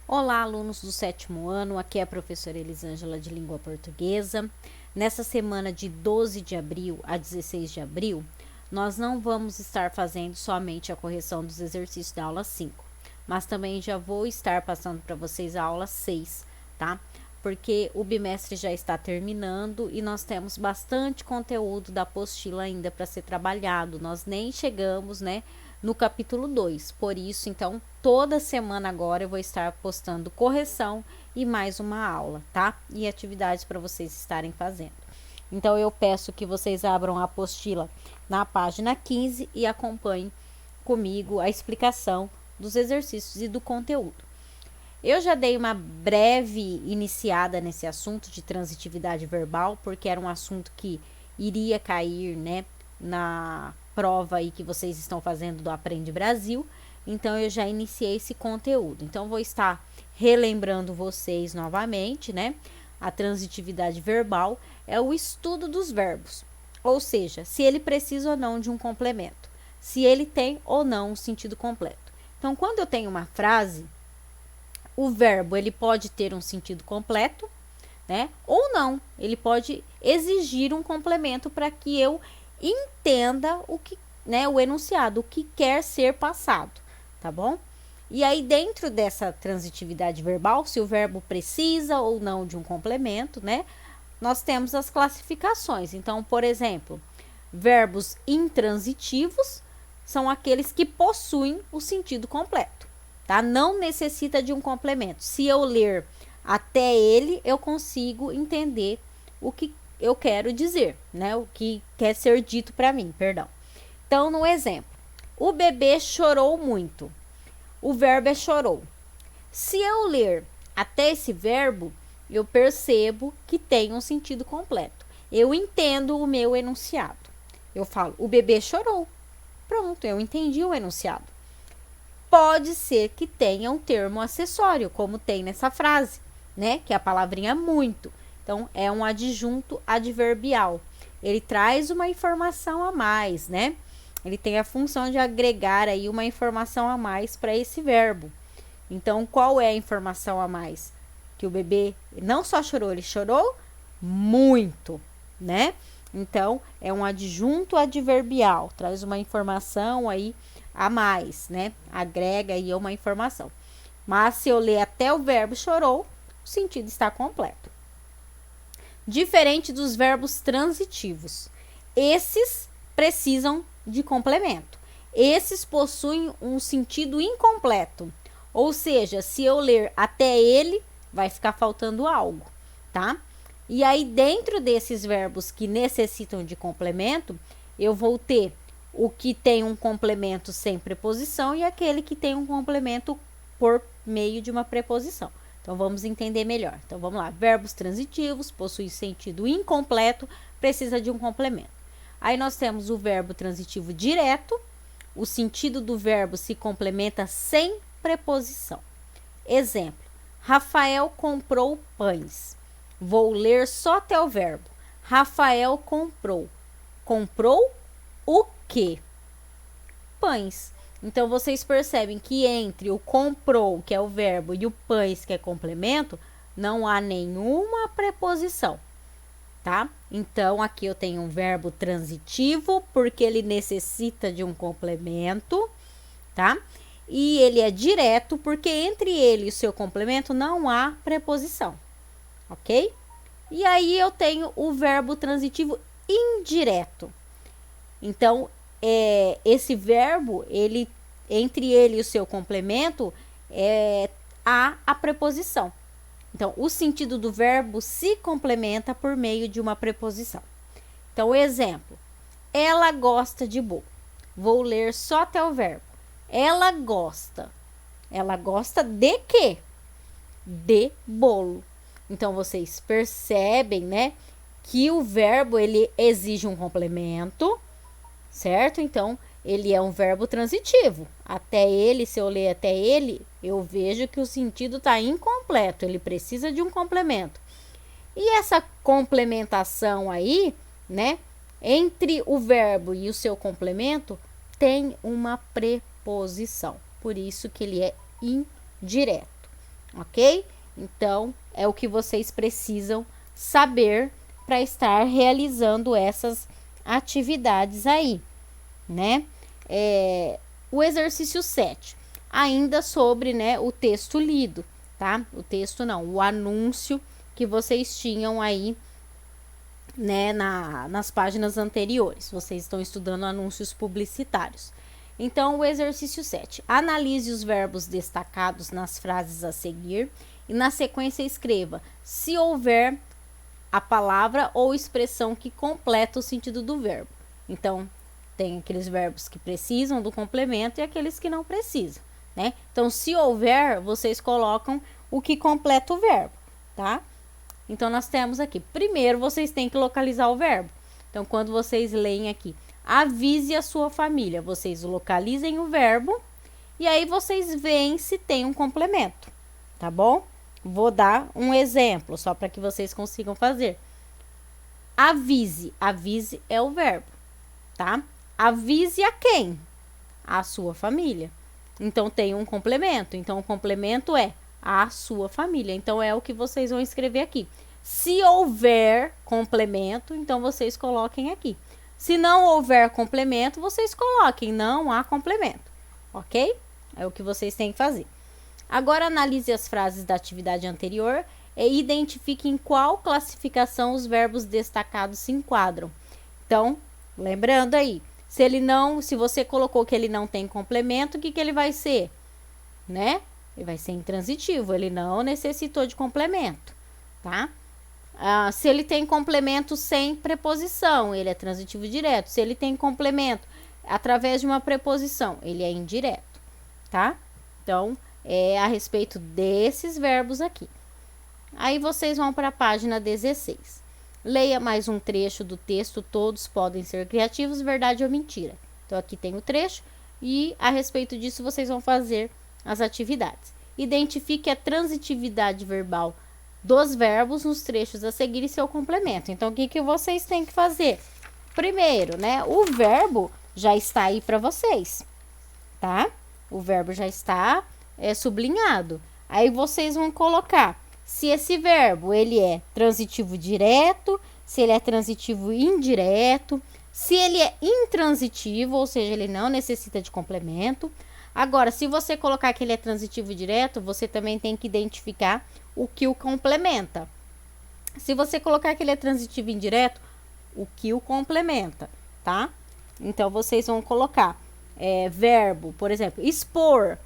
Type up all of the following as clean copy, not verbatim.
Olá, alunos do 7º ano, aqui é a professora Elisângela de Língua Portuguesa. Nessa semana de 12 de abril a 16 de abril, nós não vamos estar fazendo somente a correção dos exercícios da aula 5, mas também já vou estar passando para vocês a aula 6, tá? Porque o bimestre já está terminando e nós temos bastante conteúdo da apostila ainda para ser trabalhado. Nós nem chegamos, né, no capítulo 2. Por isso, então, toda semana agora eu vou estar postando correção e mais uma aula, tá? E atividades para vocês estarem fazendo. Então, eu peço que vocês abram a apostila na página 15 e acompanhem comigo a explicação dos exercícios e do conteúdo. Eu já dei uma breve iniciada nesse assunto de transitividade verbal, porque era um assunto que iria cair, né, na prova aí que vocês estão fazendo do Aprende Brasil. Então, eu já iniciei esse conteúdo. Então, vou estar relembrando vocês novamente, né? A transitividade verbal é o estudo dos verbos, ou seja, se ele precisa ou não de um complemento, se ele tem ou não um sentido completo. Então, quando eu tenho uma frase, o verbo ele pode ter um sentido completo, né? Ou não, ele pode exigir um complemento para que eu entenda o que, né, o enunciado, o que quer ser passado, tá bom? E aí, dentro dessa transitividade verbal, se o verbo precisa ou não de um complemento, né? Nós temos as classificações. Então, por exemplo, verbos intransitivos são aqueles que possuem o sentido completo, tá? Não necessita de um complemento. Se eu ler até ele, eu consigo entender o que eu quero dizer, né? O que quer ser dito para mim, perdão. Então, no exemplo, o bebê chorou muito. O verbo é chorou. Se eu ler até esse verbo, eu percebo que tem um sentido completo. Eu entendo o meu enunciado. Eu falo, o bebê chorou. Pronto, eu entendi o enunciado. Pode ser que tenha um termo acessório, como tem nessa frase, né? Que é a palavrinha muito. Então, é um adjunto adverbial. Ele traz uma informação a mais, né? Ele tem a função de agregar aí uma informação a mais para esse verbo. Então, qual é a informação a mais? Que o bebê não só chorou, ele chorou muito, né? Então, é um adjunto adverbial, traz uma informação aí a mais, né? Agrega aí uma informação. Mas se eu ler até o verbo chorou, o sentido está completo. Diferente dos verbos transitivos. Esses precisam de complemento. Esses possuem um sentido incompleto. Ou seja, se eu ler até ele, vai ficar faltando algo, tá? E aí, dentro desses verbos que necessitam de complemento, eu vou ter o que tem um complemento sem preposição e aquele que tem um complemento por meio de uma preposição. Então, vamos entender melhor. Então, vamos lá. Verbos transitivos, possuem sentido incompleto, precisa de um complemento. Aí, nós temos o verbo transitivo direto. O sentido do verbo se complementa sem preposição. Exemplo. Rafael comprou pães. Vou ler só até o verbo. Rafael comprou. Comprou o quê? Pães. Então, vocês percebem que entre o comprou, que é o verbo, e o pães, que é complemento, não há nenhuma preposição, tá? Então, aqui eu tenho um verbo transitivo, porque ele necessita de um complemento, tá? E ele é direto, porque entre ele e o seu complemento não há preposição, ok? E aí, eu tenho o verbo transitivo indireto. Então, esse verbo, ele, entre ele e o seu complemento, há a preposição. Então, o sentido do verbo se complementa por meio de uma preposição. Então, exemplo. Ela gosta de bolo. Vou ler só até o verbo. Ela gosta. Ela gosta de quê? De bolo. Então, vocês percebem, né, que o verbo, ele exige um complemento, certo? Então, ele é um verbo transitivo. Até ele, se eu ler até ele, eu vejo que o sentido está incompleto. Ele precisa de um complemento. E essa complementação aí, né? Entre o verbo e o seu complemento, tem uma preposição. Por isso que ele é indireto. ok? Então, é o que vocês precisam saber para estar realizando essas atividades aí, né? O exercício 7, ainda sobre, né, o texto lido, tá? O texto não, o anúncio que vocês tinham aí, né, nas páginas anteriores. Vocês estão estudando anúncios publicitários. Então, o exercício 7. Analise os verbos destacados nas frases a seguir e, na sequência, escreva se houver a palavra ou expressão que completa o sentido do verbo. Então, tem aqueles verbos que precisam do complemento e aqueles que não precisam, né? Então, se houver, vocês colocam o que completa o verbo, tá? Então, nós temos aqui, primeiro, vocês têm que localizar o verbo. Então, quando vocês leem aqui, avise a sua família, vocês localizem o verbo e aí vocês veem se tem um complemento, tá bom? Vou dar um exemplo, só para que vocês consigam fazer. Avise, avise é o verbo, tá? Avise a quem? A sua família. Então, tem um complemento. Então, o complemento é a sua família. Então, é o que vocês vão escrever aqui. Se houver complemento, então vocês coloquem aqui. Se não houver complemento, vocês coloquem não há complemento, ok? É o que vocês têm que fazer. Agora, analise as frases da atividade anterior e identifique em qual classificação os verbos destacados se enquadram. Então, lembrando aí, se você colocou que ele não tem complemento, o que ele vai ser? Né? Ele vai ser intransitivo, ele não necessitou de complemento, tá? Se ele tem complemento sem preposição, ele é transitivo direto. Se ele tem complemento através de uma preposição, ele é indireto, tá? Então, é a respeito desses verbos aqui. Aí vocês vão para a página 16. Leia mais um trecho do texto, todos podem ser criativos, verdade ou mentira. Então, aqui tem o trecho e a respeito disso vocês vão fazer as atividades. Identifique a transitividade verbal dos verbos nos trechos a seguir e seu complemento. Então, o que vocês têm que fazer? Primeiro, né, o verbo já está aí para vocês, tá? O verbo já está sublinhado. Aí, vocês vão colocar se esse verbo, ele é transitivo direto, se ele é transitivo indireto, se ele é intransitivo, ou seja, ele não necessita de complemento. Agora, se você colocar que ele é transitivo direto, você também tem que identificar o que o complementa. Se você colocar que ele é transitivo indireto, o que o complementa, tá? Então, vocês vão colocar verbo, por exemplo, expor,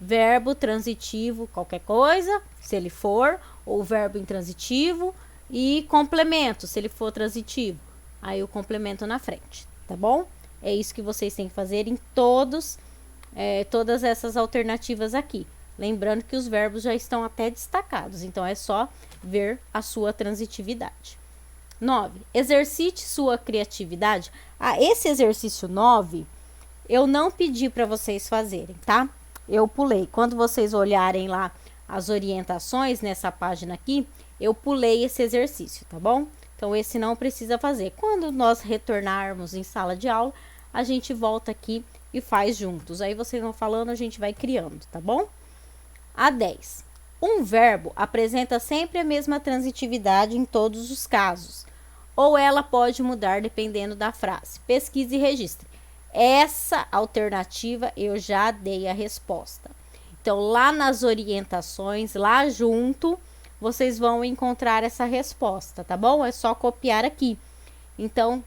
verbo transitivo, qualquer coisa, se ele for, ou verbo intransitivo, e complemento, se ele for transitivo. Aí, o complemento na frente, tá bom? É isso que vocês têm que fazer em todas essas alternativas aqui. Lembrando que os verbos já estão até destacados, então é só ver a sua transitividade. 9. Exercite sua criatividade. Esse exercício 9, eu não pedi para vocês fazerem, tá? Eu pulei. Quando vocês olharem lá as orientações nessa página aqui, eu pulei esse exercício, tá bom? Então, esse não precisa fazer. Quando nós retornarmos em sala de aula, a gente volta aqui e faz juntos. Aí vocês vão falando, a gente vai criando, tá bom? A 10. Um verbo apresenta sempre a mesma transitividade em todos os casos, ou ela pode mudar dependendo da frase. Pesquise e registre. Essa alternativa eu já dei a resposta. Então, lá nas orientações, lá junto, vocês vão encontrar essa resposta, tá bom? É só copiar aqui. Então,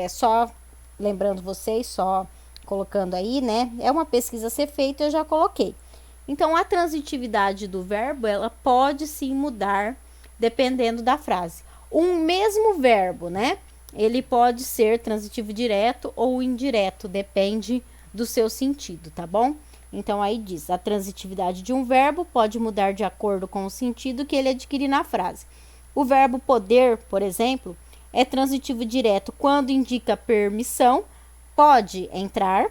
só lembrando vocês, só colocando aí, né? É uma pesquisa a ser feita, eu já coloquei. Então, a transitividade do verbo, ela pode sim mudar dependendo da frase. Um mesmo verbo, né? Ele pode ser transitivo direto ou indireto, depende do seu sentido, tá bom? Então, aí diz, a transitividade de um verbo pode mudar de acordo com o sentido que ele adquire na frase. O verbo poder, por exemplo, é transitivo direto quando indica permissão, pode entrar,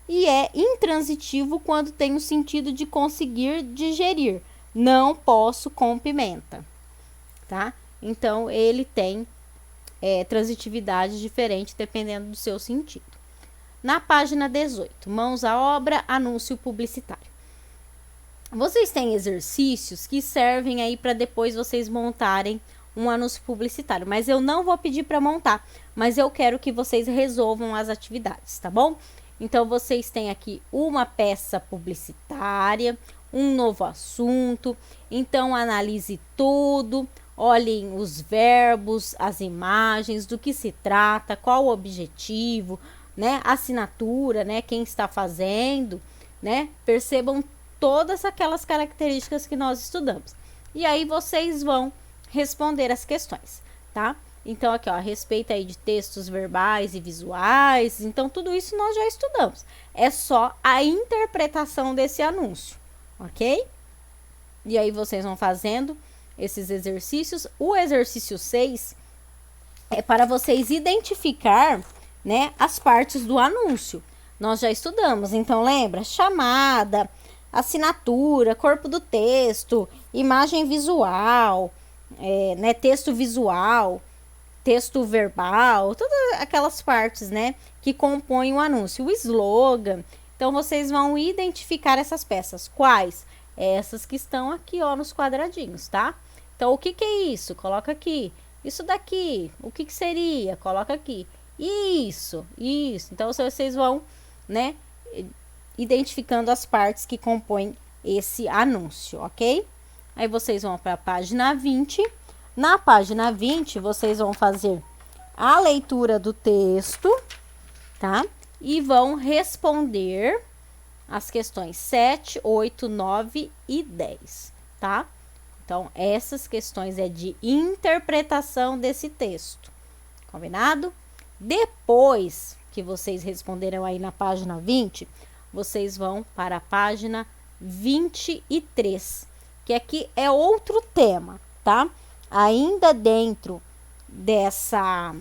e é intransitivo quando tem o sentido de conseguir digerir. Não posso com pimenta, tá? Então, ele tem transitividade diferente dependendo do seu sentido. Na página 18, mãos à obra, anúncio publicitário. Vocês têm exercícios que servem aí para depois vocês montarem um anúncio publicitário, mas eu não vou pedir para montar, mas eu quero que vocês resolvam as atividades, tá bom? Então, vocês têm aqui uma peça publicitária, um novo assunto, então analise tudo, olhem os verbos, as imagens, do que se trata, qual o objetivo, né? Assinatura, né? Quem está fazendo, né? Percebam todas aquelas características que nós estudamos. E aí vocês vão responder as questões, tá? Então, aqui, ó, a respeito aí de textos verbais e visuais, então tudo isso nós já estudamos. É só a interpretação desse anúncio, ok? E aí vocês vão fazendo esses exercícios. O exercício 6 é para vocês identificar, né, as partes do anúncio. Nós já estudamos, então lembra? Chamada, assinatura, corpo do texto, imagem visual, né, texto visual, texto verbal, todas aquelas partes, né, que compõem o anúncio, o slogan. Então, vocês vão identificar essas peças. Quais? Essas que estão aqui, ó, nos quadradinhos, tá? Então, o que que é isso? Coloca aqui. Isso daqui, o que que seria? Coloca aqui. Isso. Então, vocês vão, né, identificando as partes que compõem esse anúncio, ok? Aí, vocês vão para a página 20. Na página 20, vocês vão fazer a leitura do texto, tá? E vão responder as questões 7, 8, 9 e 10, tá? Então, essas questões é de interpretação desse texto, combinado? Depois que vocês responderam aí na página 20, vocês vão para a página 23, que aqui é outro tema, tá? Ainda dentro dessa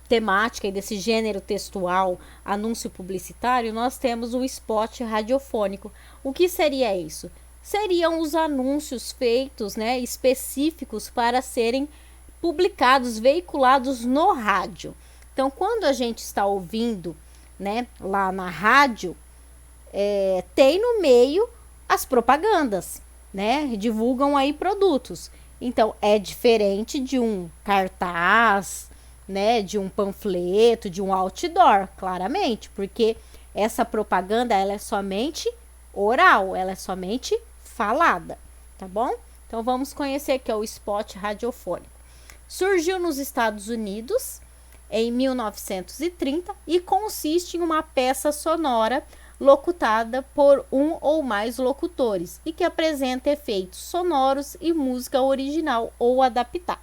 temática e desse gênero textual, anúncio publicitário, nós temos o spot radiofônico. O que seria isso? Seriam os anúncios feitos, né, específicos para serem publicados, veiculados no rádio. Então, quando a gente está ouvindo, né, lá na rádio, tem no meio as propagandas, né? Divulgam aí produtos. Então, é diferente de um cartaz, né? De um panfleto, de um outdoor, claramente, porque essa propaganda, ela é somente oral, ela é somente falada, tá bom? Então, vamos conhecer que é o spot radiofônico. Surgiu nos Estados Unidos em 1930 e consiste em uma peça sonora locutada por um ou mais locutores e que apresenta efeitos sonoros e música original ou adaptada.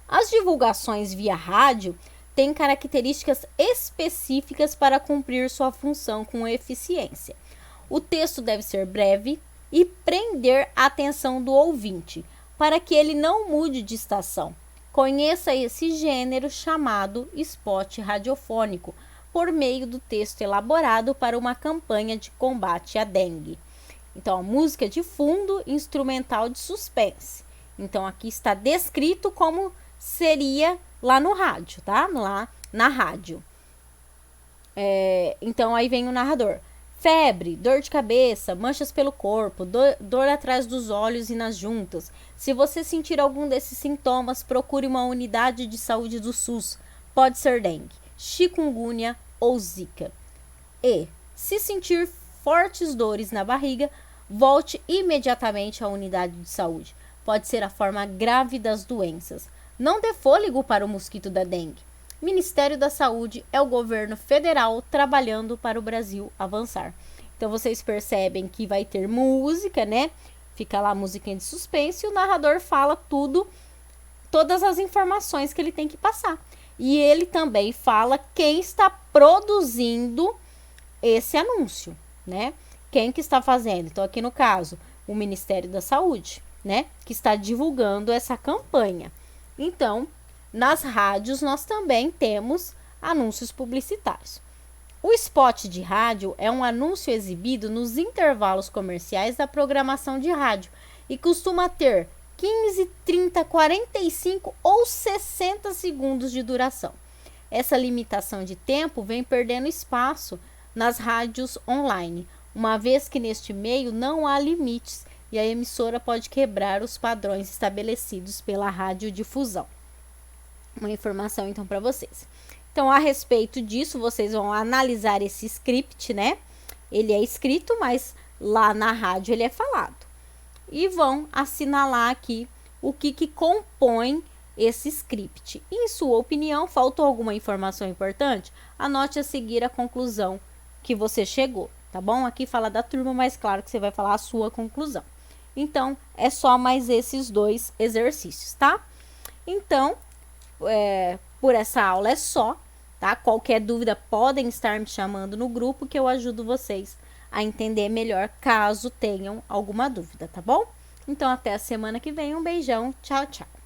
As divulgações via rádio têm características específicas para cumprir sua função com eficiência. O texto deve ser breve e prender a atenção do ouvinte, para que ele não mude de estação. Conheça esse gênero chamado spot radiofônico, por meio do texto elaborado para uma campanha de combate à dengue. Então, a música de fundo, instrumental de suspense. Então, aqui está descrito como seria lá no rádio, tá? Lá na rádio. Então, aí vem o narrador. Febre, dor de cabeça, manchas pelo corpo, dor atrás dos olhos e nas juntas. Se você sentir algum desses sintomas, procure uma unidade de saúde do SUS. Pode ser dengue, chikungunya ou zika. E, se sentir fortes dores na barriga, volte imediatamente à unidade de saúde. Pode ser a forma grave das doenças. Não dê fôlego para o mosquito da dengue. Ministério da Saúde é o governo federal trabalhando para o Brasil avançar. Então, vocês percebem que vai ter música, né? Fica lá a musiquinha de suspense e o narrador fala todas as informações que ele tem que passar. E ele também fala quem está produzindo esse anúncio, né? Quem que está fazendo? Então, aqui no caso, o Ministério da Saúde, né? Que está divulgando essa campanha. Então, nas rádios, nós também temos anúncios publicitários. O spot de rádio é um anúncio exibido nos intervalos comerciais da programação de rádio e costuma ter 15, 30, 45 ou 60 segundos de duração. Essa limitação de tempo vem perdendo espaço nas rádios online, uma vez que neste meio não há limites e a emissora pode quebrar os padrões estabelecidos pela radiodifusão. Uma informação então para vocês. Então, a respeito disso, vocês vão analisar esse script, né? Ele é escrito, mas lá na rádio ele é falado. E vão assinalar aqui o que compõe esse script. Em sua opinião, faltou alguma informação importante? Anote a seguir a conclusão que você chegou, tá bom? Aqui fala da turma, mas claro que você vai falar a sua conclusão. Então, é só mais esses 2 exercícios, tá? Então, por essa aula é só, tá? Qualquer dúvida podem estar me chamando no grupo que eu ajudo vocês a entender melhor caso tenham alguma dúvida, tá bom? Então, até a semana que vem. Um beijão. Tchau, tchau.